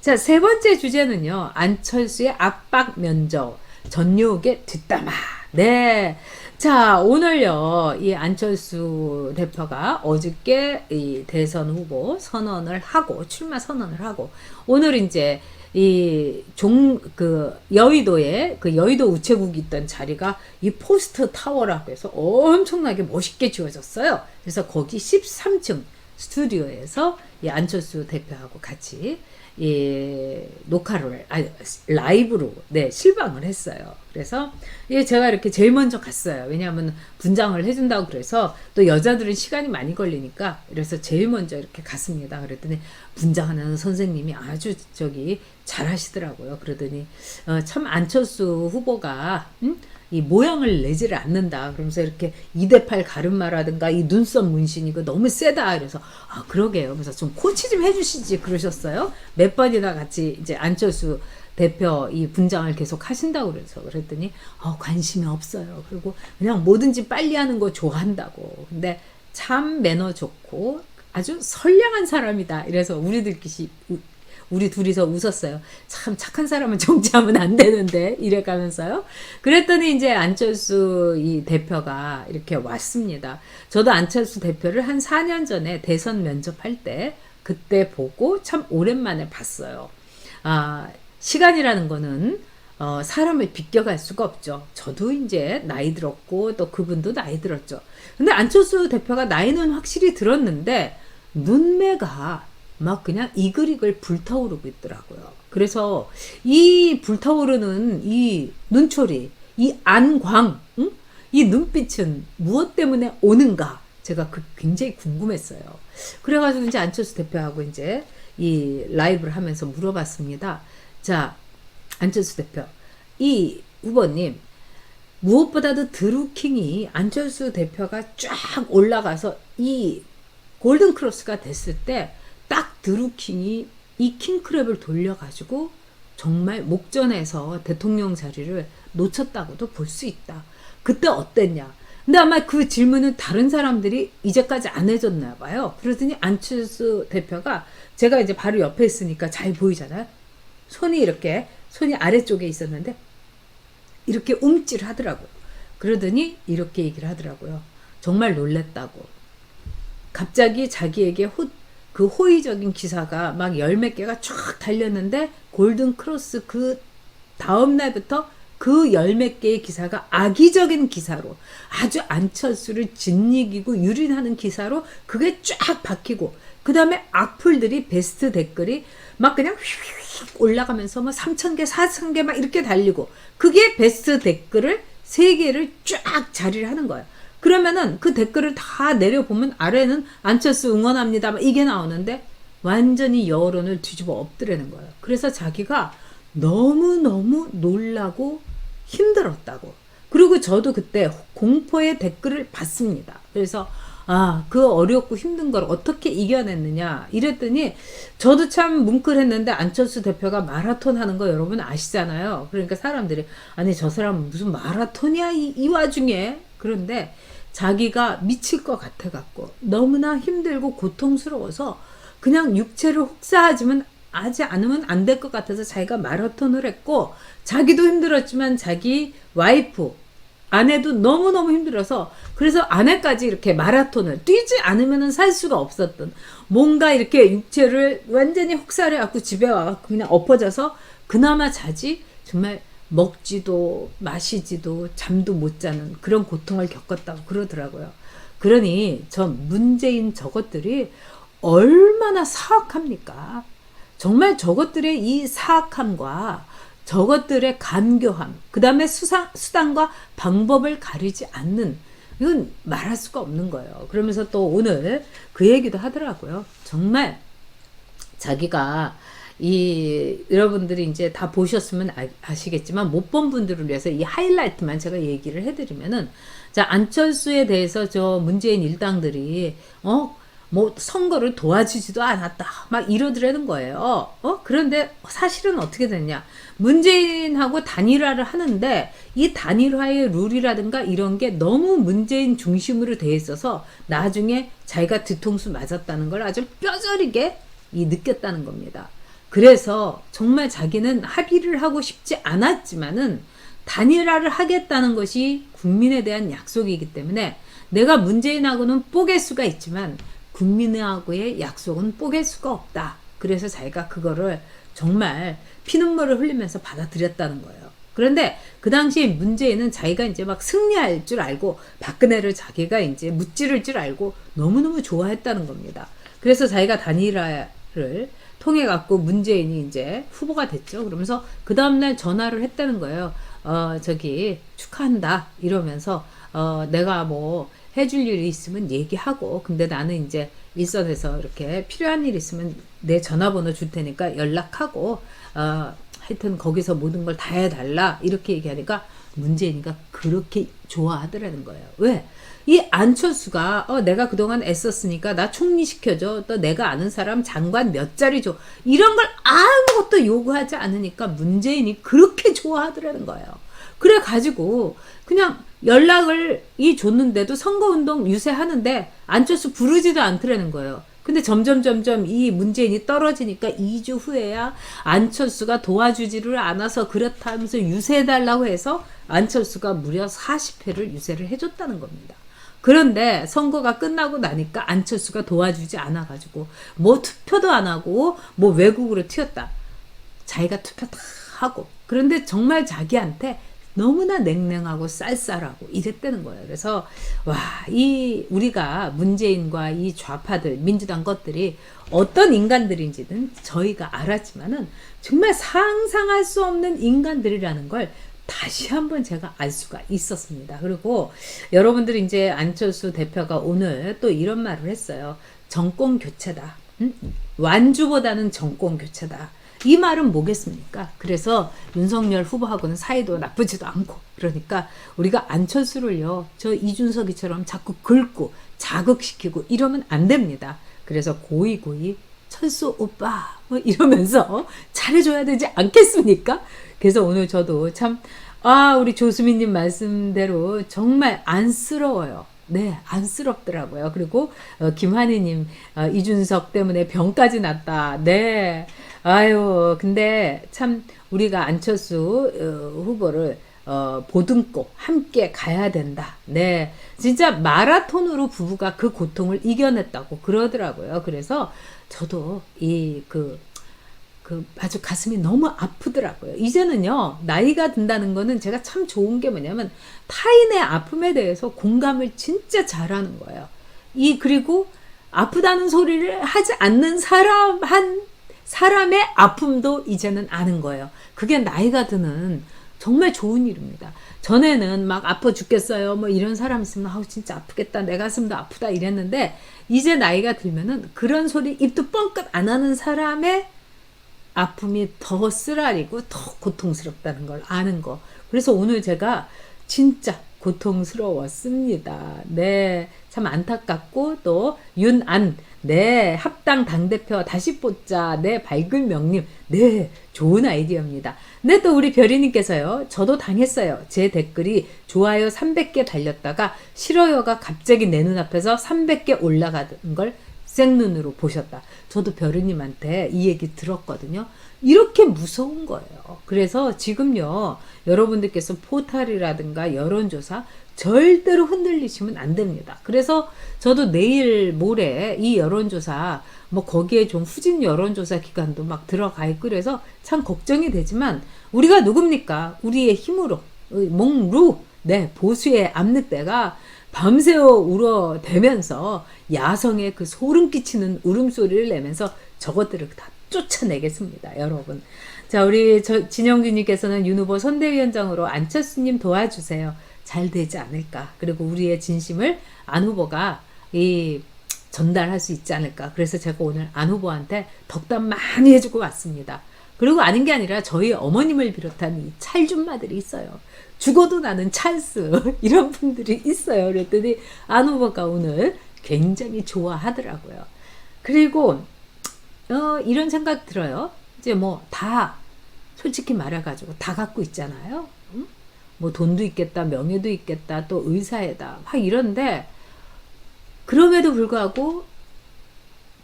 자, 세 번째 주제는요. 안철수의 압박 면접, 전용의 뒷담화. 네. 자, 오늘요. 이 안철수 대표가 어저께 이 대선 후보 선언을 하고, 출마 선언을 하고, 오늘 이제 여의도에, 그 여의도 우체국이 있던 자리가 이 포스트 타워라고 해서 엄청나게 멋있게 지어졌어요. 그래서 거기 13층 스튜디오에서 이 안철수 대표하고 같이 녹화를, 라이브로, 실방을 했어요. 그래서, 제가 이렇게 제일 먼저 갔어요. 왜냐하면 분장을 해준다고 그래서 또 여자들은 시간이 많이 걸리니까 그래서 제일 먼저 이렇게 갔습니다. 그랬더니 분장하는 선생님이 아주 잘 하시더라고요. 그러더니, 참 안철수 후보가, 이 모양을 내지를 않는다. 그러면서 이렇게 2대8 가르마라든가 이 눈썹 문신이 거 너무 세다. 그래서 그러게요. 그래서 좀 코치 좀 해주시지 그러셨어요. 몇 번이나 같이 이제 안철수 대표 이 분장을 계속 하신다고 그래서 그랬더니 관심이 없어요. 그리고 그냥 뭐든지 빨리 하는 거 좋아한다고. 근데 참 매너 좋고 아주 선량한 사람이다. 이래서 우리 둘이서 웃었어요. 참 착한 사람은 정치하면 안 되는데 이래가면서요. 그랬더니 이제 안철수 이 대표가 이렇게 왔습니다. 저도 안철수 대표를 한 4년 전에 대선 면접할 때 그때 보고 참 오랜만에 봤어요. 시간이라는 거는 사람을 비껴갈 수가 없죠. 저도 이제 나이 들었고 또 그분도 나이 들었죠. 근데 안철수 대표가 나이는 확실히 들었는데 눈매가 막 그냥 이글이글 불타오르고 있더라고요. 그래서 이 불타오르는 이 눈초리, 이 안광, 이 눈빛은 무엇 때문에 오는가? 제가 굉장히 궁금했어요. 그래가지고 이제 안철수 대표하고 이제 이 라이브를 하면서 물어봤습니다. 자, 안철수 대표, 이 후보님, 무엇보다도 드루킹이 안철수 대표가 쫙 올라가서 이 골든 크로스가 됐을 때 딱 드루킹이 이 킹크랩을 돌려가지고 정말 목전에서 대통령 자리를 놓쳤다고도 볼 수 있다. 그때 어땠냐? 근데 아마 그 질문은 다른 사람들이 이제까지 안 해줬나 봐요. 그러더니 안철수 대표가 제가 이제 바로 옆에 있으니까 잘 보이잖아요. 손이 아래쪽에 있었는데 이렇게 움찔하더라고요. 그러더니 이렇게 얘기를 하더라고요. 정말 놀랬다고. 갑자기 자기에게 그 호의적인 기사가 막 10몇 개가 쫙 달렸는데 골든 크로스 그 다음 날부터 그 10몇 개의 기사가 악의적인 기사로 아주 안철수를 짓이기고 유린하는 기사로 그게 쫙 박히고 그 다음에 악플들이 베스트 댓글이 막 그냥 휙 올라가면서 뭐 3,000개 4,000개 막 이렇게 달리고 그게 베스트 댓글을 3개를 쫙 자리를 하는 거예요. 그러면은 그 댓글을 다 내려보면 아래는 안철수 응원합니다. 이게 나오는데 완전히 여론을 뒤집어 엎드리는 거예요. 그래서 자기가 너무너무 놀라고 힘들었다고. 그리고 저도 그때 공포의 댓글을 봤습니다. 그래서 그 어렵고 힘든 걸 어떻게 이겨냈느냐 이랬더니 저도 참 뭉클했는데 안철수 대표가 마라톤 하는 거 여러분 아시잖아요. 그러니까 사람들이 아니 저 사람은 무슨 마라톤이야 이 와중에. 그런데 자기가 미칠 것 같아갖고 너무나 힘들고 고통스러워서 그냥 육체를 혹사하지만 하지 않으면 안 될 것 같아서 자기가 마라톤을 했고 자기도 힘들었지만 자기 와이프 아내도 너무너무 힘들어서 그래서 아내까지 이렇게 마라톤을 뛰지 않으면 살 수가 없었던 뭔가 이렇게 육체를 완전히 혹사를 해갖고 집에 와갖고 그냥 엎어져서 그나마 자지 정말 먹지도 마시지도 잠도 못 자는 그런 고통을 겪었다고 그러더라고요. 그러니 문재인 저것들이 얼마나 사악합니까? 정말 저것들의 이 사악함과 저것들의 간교함, 그 다음에 수단과 방법을 가리지 않는 이건 말할 수가 없는 거예요. 그러면서 또 오늘 그 얘기도 하더라고요. 정말 자기가 여러분들이 이제 다 보셨으면 아시겠지만 못 본 분들을 위해서 이 하이라이트만 제가 얘기를 해드리면은 자 안철수에 대해서 저 문재인 일당들이 뭐 선거를 도와주지도 않았다 막 이러더라는 거예요. 그런데 사실은 어떻게 됐냐? 문재인하고 단일화를 하는데 이 단일화의 룰이라든가 이런 게 너무 문재인 중심으로 돼 있어서 나중에 자기가 뒤통수 맞았다는 걸 아주 뼈저리게 느꼈다는 겁니다. 그래서 정말 자기는 합의를 하고 싶지 않았지만은 단일화를 하겠다는 것이 국민에 대한 약속이기 때문에 내가 문재인하고는 뽀갤 수가 있지만 국민하고의 약속은 뽀갤 수가 없다. 그래서 자기가 그거를 정말 피눈물을 흘리면서 받아들였다는 거예요. 그런데 그 당시에 문재인은 자기가 이제 막 승리할 줄 알고 박근혜를 자기가 이제 무찌를 줄 알고 너무너무 좋아했다는 겁니다. 그래서 자기가 단일화를 통해 갖고 문재인이 이제 후보가 됐죠. 그러면서 그 다음날 전화를 했다는 거예요. 저기 축하한다 이러면서 내가 뭐 해줄 일이 있으면 얘기하고 근데 나는 이제 일선에서 이렇게 필요한 일 있으면 내 전화번호 줄 테니까 연락하고 하여튼 거기서 모든 걸 다 해달라 이렇게 얘기하니까 문재인이가 그렇게 좋아하더라는 거예요. 왜? 이 안철수가 내가 그동안 애썼으니까 나 총리시켜줘. 또 내가 아는 사람 장관 몇 자리 줘. 이런 걸 아무것도 요구하지 않으니까 문재인이 그렇게 좋아하더라는 거예요. 그래가지고 그냥 연락을 줬는데도 선거운동 유세하는데 안철수 부르지도 않더라는 거예요. 근데 점점 이 문재인이 떨어지니까 2주 후에야 안철수가 도와주지를 않아서 그렇다 하면서 유세해달라고 해서 안철수가 무려 40회를 유세를 해줬다는 겁니다. 그런데 선거가 끝나고 나니까 안철수가 도와주지 않아가지고 뭐 투표도 안 하고 뭐 외국으로 튀었다. 자기가 투표 다 하고 그런데 정말 자기한테 너무나 냉랭하고 쌀쌀하고 이랬다는 거예요. 그래서 이 우리가 문재인과 이 좌파들 민주당 것들이 어떤 인간들인지는 저희가 알았지만은 정말 상상할 수 없는 인간들이라는 걸 다시 한번 제가 알 수가 있었습니다. 그리고 여러분들이 이제 안철수 대표가 오늘 또 이런 말을 했어요. 정권 교체다. 완주보다는 정권 교체다. 이 말은 뭐겠습니까? 그래서 윤석열 후보하고는 사이도 나쁘지도 않고 그러니까 우리가 안철수를요 저 이준석이처럼 자꾸 긁고 자극시키고 이러면 안 됩니다. 그래서 고이 철수 오빠 뭐 이러면서 잘해줘야 되지 않겠습니까? 그래서 오늘 저도 참 우리 조수민님 말씀대로 정말 안쓰러워요. 네, 안쓰럽더라고요. 그리고 김한희님 이준석 때문에 병까지 났다. 네, 아유 근데 참 우리가 안철수 후보를 보듬고 함께 가야 된다. 네, 진짜 마라톤으로 부부가 그 고통을 이겨냈다고 그러더라고요. 그래서 저도 아주 가슴이 너무 아프더라고요. 이제는요, 나이가 든다는 거는 제가 참 좋은 게 뭐냐면, 타인의 아픔에 대해서 공감을 진짜 잘하는 거예요. 그리고 아프다는 소리를 하지 않는 사람의 아픔도 이제는 아는 거예요. 그게 나이가 드는 정말 좋은 일입니다. 전에는 막 아파 죽겠어요. 뭐 이런 사람 있으면, 진짜 아프겠다. 내 가슴도 아프다. 이랬는데, 이제 나이가 들면은 그런 소리 입도 뻥끗 안 하는 사람의 아픔이 더 쓰라리고 더 고통스럽다는 걸 아는 거. 그래서 오늘 제가 진짜 고통스러웠습니다. 네, 참 안타깝고 또 윤안 네, 합당 당대표 다시 뽑자. 네, 밝은 명님. 네, 좋은 아이디어입니다. 네, 또 우리 별이님께서요. 저도 당했어요. 제 댓글이 좋아요 300개 달렸다가 싫어요가 갑자기 내 눈앞에서 300개 올라가는 걸 생눈으로 보셨다. 저도 별이님한테 이 얘기 들었거든요. 이렇게 무서운 거예요. 그래서 지금요, 여러분들께서 포탈이라든가 여론조사 절대로 흔들리시면 안 됩니다. 그래서 저도 내일 모레 이 여론조사 뭐 거기에 좀 후진 여론조사 기관도 막 들어가 있고 그래서 참 걱정이 되지만 우리가 누굽니까? 우리의 힘으로 몽루 네 보수의 암늑대가 밤새워 울어대면서 야성의 그 소름 끼치는 울음소리를 내면서 저것들을 다 쫓아내겠습니다. 여러분. 자, 우리 진영규님께서는 윤 후보 선대위원장으로 안철수님 도와주세요. 잘 되지 않을까. 그리고 우리의 진심을 안 후보가 전달할 수 있지 않을까. 그래서 제가 오늘 안 후보한테 덕담 많이 해주고 왔습니다. 그리고 아닌 게 아니라 저희 어머님을 비롯한 이 찰준마들이 있어요. 죽어도 나는 찰스 이런 분들이 있어요. 그랬더니 안 후보가 오늘 굉장히 좋아하더라고요. 그리고 이런 생각 들어요. 이제 뭐 다 솔직히 말해가지고 다 갖고 있잖아요. 응? 뭐 돈도 있겠다, 명예도 있겠다, 또 의사에다 막 이런데 그럼에도 불구하고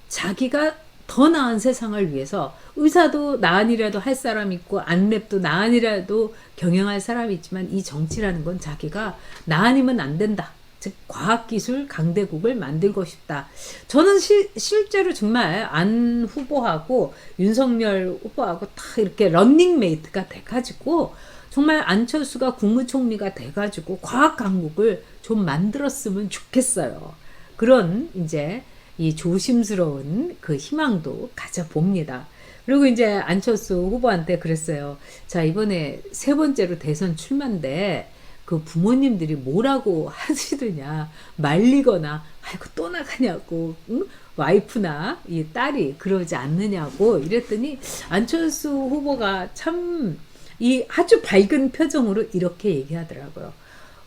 자기가 더 나은 세상을 위해서 의사도 나은이라도 할 사람 있고 안랩도 나은이라도 경영할 사람이 있지만 이 정치라는 건 자기가 나은이면 안 된다. 즉 과학기술 강대국을 만들고 싶다. 저는 실제로 정말 안 후보하고 윤석열 후보하고 다 이렇게 런닝메이트가 돼가지고 정말 안철수가 국무총리가 돼가지고 과학 강국을 좀 만들었으면 좋겠어요. 그런 이제 이 조심스러운 그 희망도 가져봅니다. 그리고 이제 안철수 후보한테 그랬어요. 자, 이번에 세 번째로 대선 출마인데 그 부모님들이 뭐라고 하시느냐 말리거나 아이고 또 나가냐고 응? 와이프나 이 딸이 그러지 않느냐고 이랬더니 안철수 후보가 참 이 아주 밝은 표정으로 이렇게 얘기하더라고요.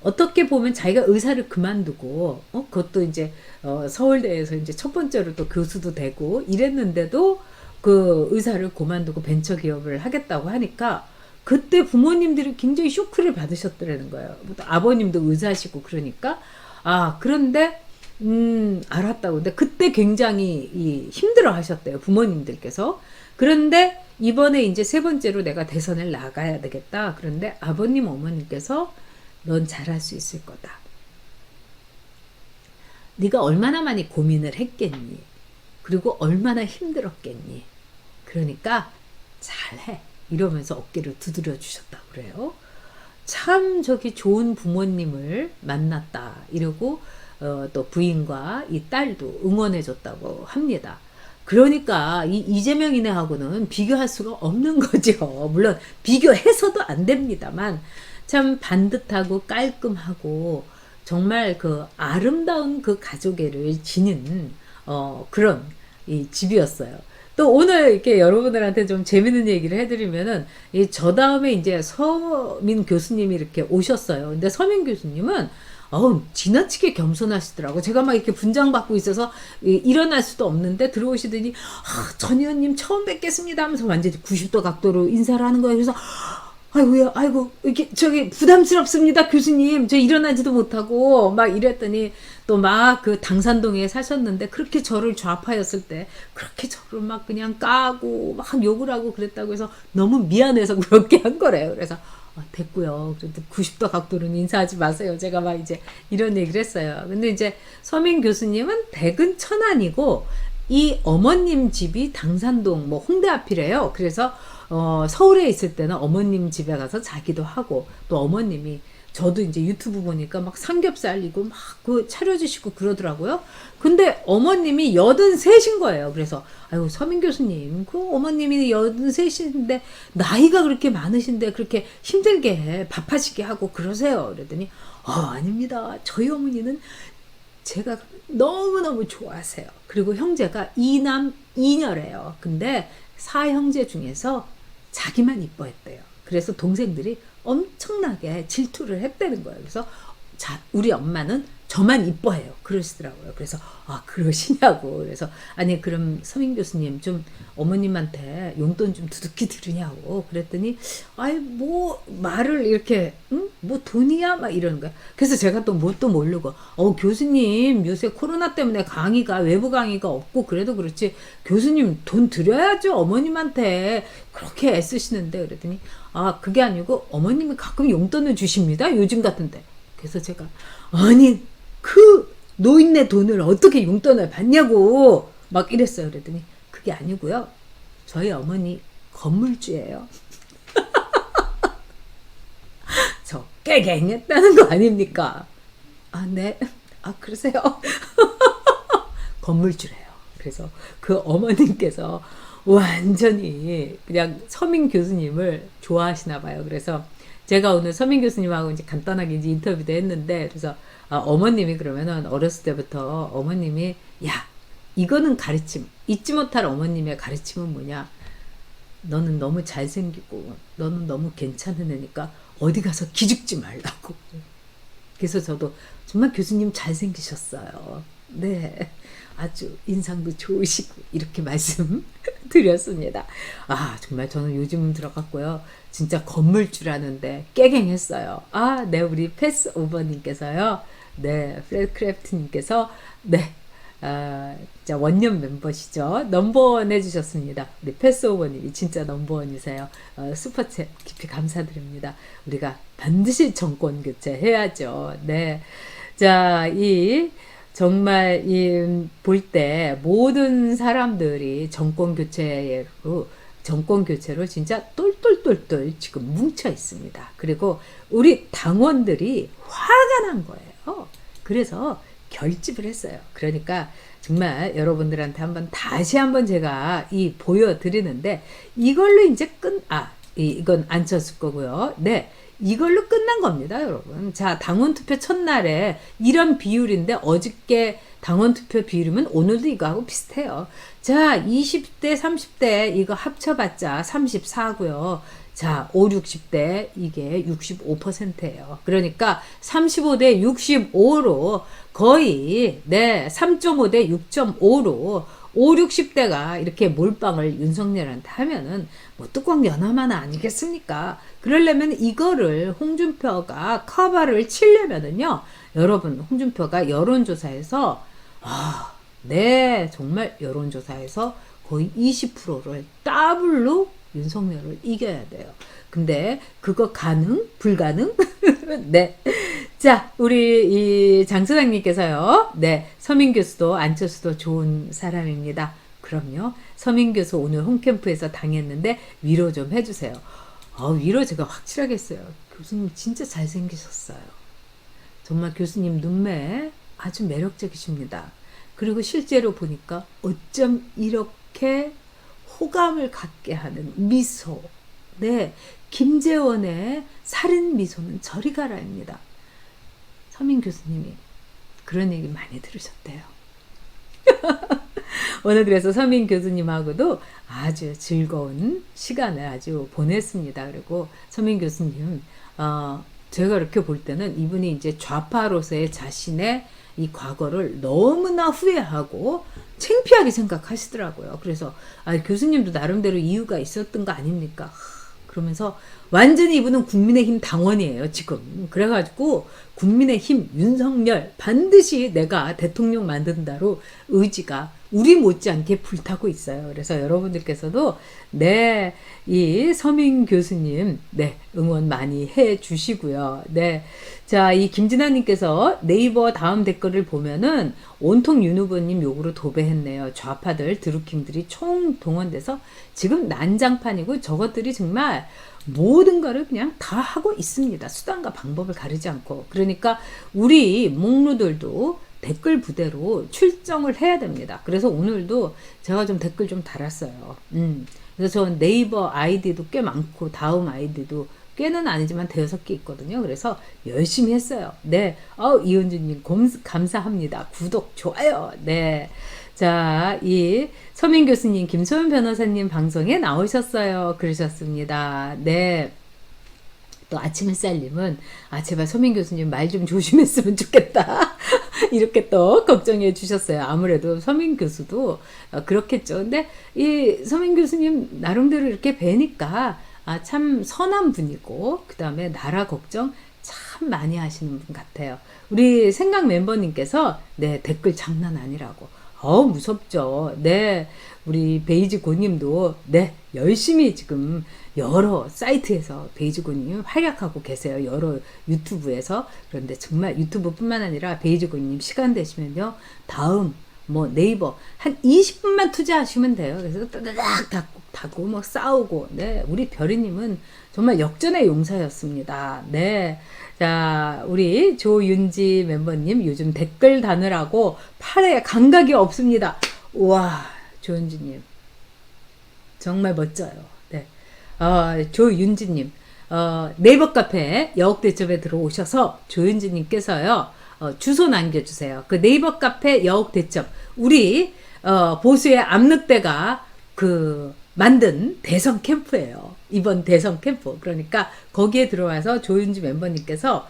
어떻게 보면 자기가 의사를 그만두고 그것도 이제 서울대에서 이제 첫 번째로 또 교수도 되고 이랬는데도 그 의사를 그만두고 벤처기업을 하겠다고 하니까 그때 부모님들이 굉장히 쇼크를 받으셨더라는 거예요. 아버님도 의사시고 그러니까 그런데 알았다고. 근데 그때 굉장히 힘들어 하셨대요. 부모님들께서. 그런데 이번에 이제 세 번째로 내가 대선을 나가야 되겠다. 그런데 아버님 어머님께서 넌 잘할 수 있을 거다. 네가 얼마나 많이 고민을 했겠니? 그리고 얼마나 힘들었겠니? 그러니까 잘해. 이러면서 어깨를 두드려 주셨다고 그래요. 참 저기 좋은 부모님을 만났다. 이러고 또 부인과 이 딸도 응원해 줬다고 합니다. 그러니까 이 이재명이네하고는 비교할 수가 없는 거죠. 물론 비교해서도 안 됩니다만 참 반듯하고 깔끔하고 정말 그 아름다운 그 가족애를 지닌 그런 이 집이었어요. 또 오늘 이렇게 여러분들한테 좀 재밌는 얘기를 해드리면은 저 다음에 이제 서민 교수님이 이렇게 오셨어요. 근데 서민 교수님은 지나치게 겸손하시더라고. 제가 막 이렇게 분장받고 있어서 일어날 수도 없는데 들어오시더니 전 의원님 처음 뵙겠습니다 하면서 완전히 90도 각도로 인사를 하는 거예요. 그래서 아이고 이렇게 저기 부담스럽습니다 교수님. 저 일어나지도 못하고 막 이랬더니 또 막 그 당산동에 사셨는데 그렇게 저를 좌파였을 때 그렇게 저를 막 그냥 까고 막 욕을 하고 그랬다고 해서 너무 미안해서 그렇게 한 거래요. 그래서 됐고요. 그래도 90도 각도로는 인사하지 마세요. 제가 막 이제 이런 얘기를 했어요. 근데 이제 서민 교수님은 댁은 천안이고 이 어머님 집이 당산동 뭐 홍대 앞이래요. 그래서 서울에 있을 때는 어머님 집에 가서 자기도 하고 또 어머님이 저도 이제 유튜브 보니까 막 삼겹살이고 막 그 차려주시고 그러더라고요. 근데 어머님이 83인 거예요. 그래서 아이고 서민 교수님 그 어머님이 83인데 나이가 그렇게 많으신데 그렇게 힘들게 밥하시게 하고 그러세요. 그랬더니 아닙니다. 저희 어머니는 제가 너무너무 좋아하세요. 그리고 형제가 2남 2녀래요. 근데 4형제 중에서 자기만 이뻐했대요. 그래서 동생들이 엄청나게 질투를 했다는 거예요. 그래서 우리 엄마는 저만 이뻐해요. 그러시더라고요. 그래서 그러시냐고. 그래서 아니 그럼 서민 교수님 좀 어머님한테 용돈 좀 두둑히 드리냐고. 그랬더니 뭐 말을 이렇게 뭐 돈이야 막 이러는 거야. 그래서 제가 또 뭣도 모르고 교수님 요새 코로나 때문에 강의가 외부 강의가 없고 그래도 그렇지 교수님 돈 드려야죠 어머님한테 그렇게 애쓰시는데. 그랬더니 그게 아니고 어머님이 가끔 용돈을 주십니다 요즘 같은데. 그래서 제가 아니 그 노인네 돈을 어떻게 용돈을 받냐고 막 이랬어요. 그랬더니 그게 아니고요. 저희 어머니 건물주예요. 저 깨갱했다는 거 아닙니까? 네. 그러세요? 건물주래요. 그래서 그 어머님께서 완전히 그냥 서민 교수님을 좋아하시나 봐요. 그래서 제가 오늘 서민 교수님하고 이제 간단하게 이제 인터뷰도 했는데, 그래서 어머님이 그러면은 어렸을 때부터 어머님이 이거는 가르침, 잊지 못할 어머님의 가르침은 뭐냐? 너는 너무 잘생기고 너는 너무 괜찮은 애니까 어디 가서 기죽지 말라고. 그래서 저도 정말 교수님 잘생기셨어요. 네. 아주 인상도 좋으시고 이렇게 말씀 드렸습니다. 정말 저는 요즘 들어갔고요. 진짜 건물주라는데 깨갱했어요. 네, 우리 패스오버님께서요. 네, 플랫크래프트님께서 네, 진짜 원년 멤버시죠. 넘버원 해주셨습니다. 우리 패스오버님이 진짜 넘버원이세요. 슈퍼챗 깊이 감사드립니다. 우리가 반드시 정권 교체해야죠. 네. 자, 정말 볼 때 모든 사람들이 정권 교체로 진짜 똘똘똘똘 지금 뭉쳐 있습니다. 그리고 우리 당원들이 화가 난 거예요. 그래서 결집을 했어요. 그러니까 정말 여러분들한테 다시 한번 제가 보여드리는데 이걸로 이제 이건 안철수 거고요. 네. 이걸로 끝난 겁니다, 여러분. 자, 당원투표 첫날에 이런 비율인데 어저께 당원투표 비율이면 오늘도 이거하고 비슷해요. 자, 20대, 30대 이거 합쳐봤자 34고요. 자, 5, 60대 이게 65%예요. 그러니까 35대 65로 거의 3.5대 6.5로 5, 60대가 이렇게 몰빵을 윤석열한테 하면은 뭐 뚜껑 연하만 아니겠습니까? 그러려면 이거를 홍준표가 커버를 치려면은요, 여러분, 홍준표가 여론조사에서 정말 여론조사에서 거의 20%를 더블로 윤석열을 이겨야 돼요. 근데 그거 가능? 불가능? 네. 자, 우리 장 소장님께서요. 네. 서민 교수도 안철수도 좋은 사람입니다. 그럼요. 서민 교수 오늘 홈캠프에서 당했는데 위로 좀 해주세요. 위로 제가 확실하게 했어요. 교수님 진짜 잘생기셨어요. 정말 교수님 눈매 아주 매력적이십니다. 그리고 실제로 보니까 어쩜 이렇게 호감을 갖게 하는 미소. 네. 김재원의 살인 미소는 저리 가라입니다. 서민 교수님이 그런 얘기 많이 들으셨대요. 오늘 그래서 서민 교수님하고도 아주 즐거운 시간을 아주 보냈습니다. 그리고 서민 교수님, 제가 이렇게 볼 때는 이분이 이제 좌파로서의 자신의 이 과거를 너무나 후회하고 창피하게 생각하시더라고요. 그래서 교수님도 나름대로 이유가 있었던 거 아닙니까? 그러면서 완전히 이분은 국민의힘 당원이에요, 지금. 그래가지고 국민의힘 윤석열 반드시 내가 대통령 만든다로 의지가 우리 못지않게 불타고 있어요. 그래서 여러분들께서도 이 서민 교수님 응원 많이 해 주시고요. 자, 이 김진아님께서 네이버 다음 댓글을 보면은 온통 윤 후보님 욕으로 도배했네요. 좌파들 드루킹들이 총동원돼서 지금 난장판이고 저것들이 정말 모든 거를 그냥 다 하고 있습니다. 수단과 방법을 가리지 않고. 그러니까 우리 목루들도 댓글 부대로 출정을 해야 됩니다. 그래서 오늘도 제가 좀 댓글 좀 달았어요. 그래서 저 네이버 아이디도 꽤 많고 다음 아이디도 꽤는 아니지만 5개 있거든요. 그래서 열심히 했어요. 이은주님 감사합니다. 구독, 좋아요. 자, 이 서민 교수님, 김소연 변호사님 방송에 나오셨어요. 그러셨습니다. 또 아침 햇살님은 제발 서민 교수님 말 좀 조심했으면 좋겠다. 이렇게 또 걱정해 주셨어요. 아무래도 서민 교수도 그렇겠죠. 근데 이 서민 교수님 나름대로 이렇게 뵈니까 참 선한 분이고 그 다음에 나라 걱정 참 많이 하시는 분 같아요. 우리 생각 멤버님께서 댓글 장난 아니라고. 무섭죠. 우리 베이지고님도 열심히 지금 여러 사이트에서 베이지고님 활약하고 계세요. 여러 유튜브에서. 그런데 정말 유튜브뿐만 아니라 베이지고님 시간 되시면요. 다음 네이버 한 20분만 투자하시면 돼요. 그래서 따닥 닫고 싸우고. 우리 별이님은 정말 역전의 용사였습니다. 자, 우리 조윤지 멤버님 요즘 댓글 다느라고 팔에 감각이 없습니다. 우와, 조윤지님 정말 멋져요. 조윤지님 네이버 카페 여옥대첩에 들어오셔서 조윤지님께서요 주소 남겨주세요. 그 네이버 카페 여옥대첩 우리 보수의 압력대가 만든 대선 캠프예요. 이번 대선 캠프. 그러니까 거기에 들어와서 조윤지 멤버님께서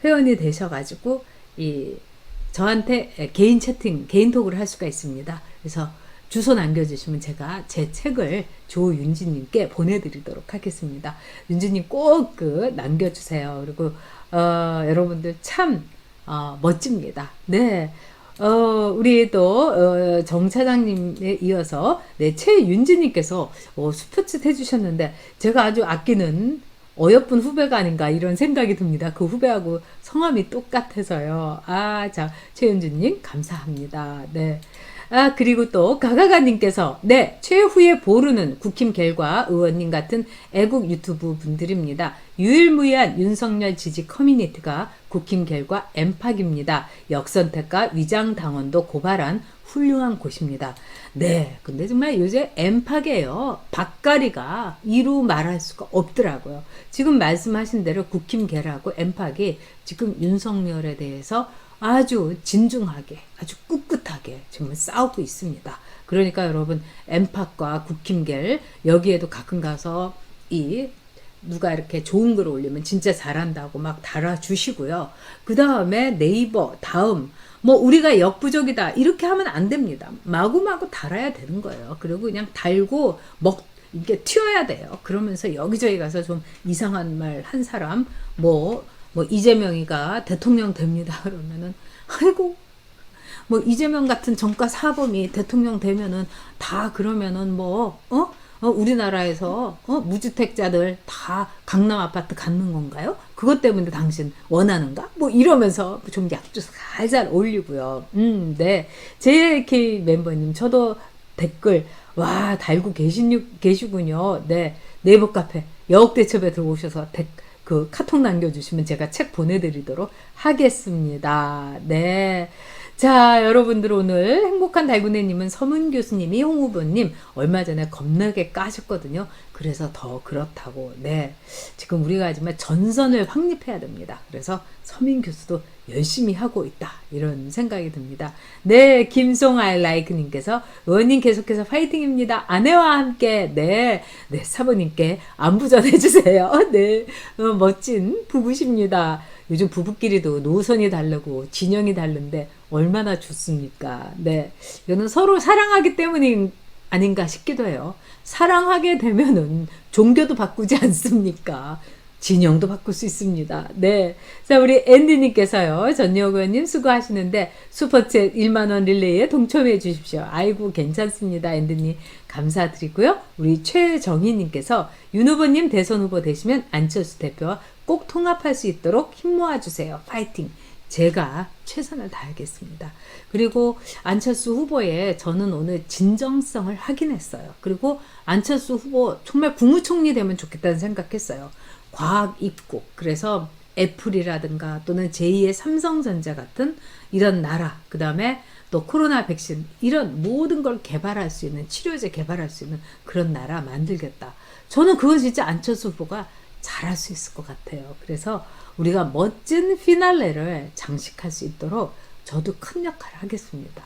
회원이 되셔가지고 저한테 개인 채팅, 개인톡을 할 수가 있습니다. 그래서 주소 남겨주시면 제가 제 책을 조윤지님께 보내드리도록 하겠습니다. 윤지님 꼭 남겨주세요. 그리고 여러분들 참 멋집니다. 우리 또, 정 차장님에 이어서, 네, 최윤지님께서, 슈퍼챗 해주셨는데, 제가 아주 아끼는 어여쁜 후배가 아닌가, 이런 생각이 듭니다. 그 후배하고 성함이 똑같아서요. 아, 자, 최윤주님, 감사합니다. 네. 아, 그리고 또, 가가가님께서, 네, 최후의 보루는 국힘갤과 의원님 같은 애국 유튜브 분들입니다. 유일무이한 윤석열 지지 커뮤니티가 국힘갤과 엠팍입니다. 역선택과 위장당원도 고발한 훌륭한 곳입니다. 네, 근데 정말 요새 엠팍이에요. 밥가리가 이루 말할 수가 없더라고요. 지금 말씀하신 대로 국힘갤하고 엠팍이 지금 윤석열에 대해서 아주 진중하게, 아주 꿋꿋하게 정말 싸우고 있습니다. 그러니까 여러분, 엠팍과 국힘갤, 여기에도 가끔 가서 누가 이렇게 좋은 글 올리면 진짜 잘한다고 막 달아주시고요. 그 다음에 네이버, 다음, 뭐 우리가 역부족이다 이렇게 하면 안 됩니다. 마구마구 달아야 되는 거예요. 그리고 그냥 달고 이게 튀어야 돼요. 그러면서 여기저기 가서 좀 이상한 말 한 사람, 뭐 이재명이가 대통령 됩니다. 그러면은, 아이고, 뭐 이재명 같은 정가 사범이 대통령 되면은 다 그러면은 우리나라에서 무주택자들 다 강남 아파트 갖는 건가요? 그것 때문에 당신 원하는가? 뭐 이러면서 좀 약주 살살 올리고요. 네. JK 멤버님, 저도 댓글 와 달고 계시군요. 네. 네이버 카페 여옥대첩에 들어오셔서 그 카톡 남겨주시면 제가 책 보내드리도록 하겠습니다. 네. 자, 여러분들 오늘 행복한 달구네님은 서문 교수님이 홍 후보님 얼마 전에 겁나게 까셨거든요. 그래서 더 그렇다고. 네. 지금 우리가 하지만 전선을 확립해야 됩니다. 그래서 서민 교수도 열심히 하고 있다. 이런 생각이 듭니다. 네. 김송 아이라이크님께서 의원님 계속해서 파이팅입니다. 아내와 함께. 네. 네. 사모님께 안부 전해주세요. 네. 멋진 부부십니다. 요즘 부부끼리도 노선이 다르고 진영이 다른데 얼마나 좋습니까? 네. 이거는 서로 사랑하기 때문이 아닌가 싶기도 해요. 사랑하게 되면은 종교도 바꾸지 않습니까? 진영도 바꿀 수 있습니다. 네. 자, 우리 앤디님께서요. 전여구 의원님 수고하시는데 슈퍼챗 1만원 릴레이에 동참해 주십시오. 아이고, 괜찮습니다. 앤디님. 감사드리고요. 우리 최정희님께서 윤 후보님 대선 후보 되시면 안철수 대표와 꼭 통합할 수 있도록 힘 모아주세요. 파이팅! 제가 최선을 다하겠습니다. 그리고 안철수 후보의 저는 오늘 진정성을 확인했어요. 그리고 안철수 후보 정말 국무총리 되면 좋겠다는 생각했어요. 과학 입국, 그래서 애플이라든가 또는 제2의 삼성전자 같은 이런 나라, 그 다음에 또 코로나 백신, 이런 모든 걸 개발할 수 있는, 치료제 개발할 수 있는 그런 나라 만들겠다. 저는 그건 진짜 안철수 후보가 잘할 수 있을 것 같아요. 그래서 우리가 멋진 피날레를 장식할 수 있도록 저도 큰 역할을 하겠습니다.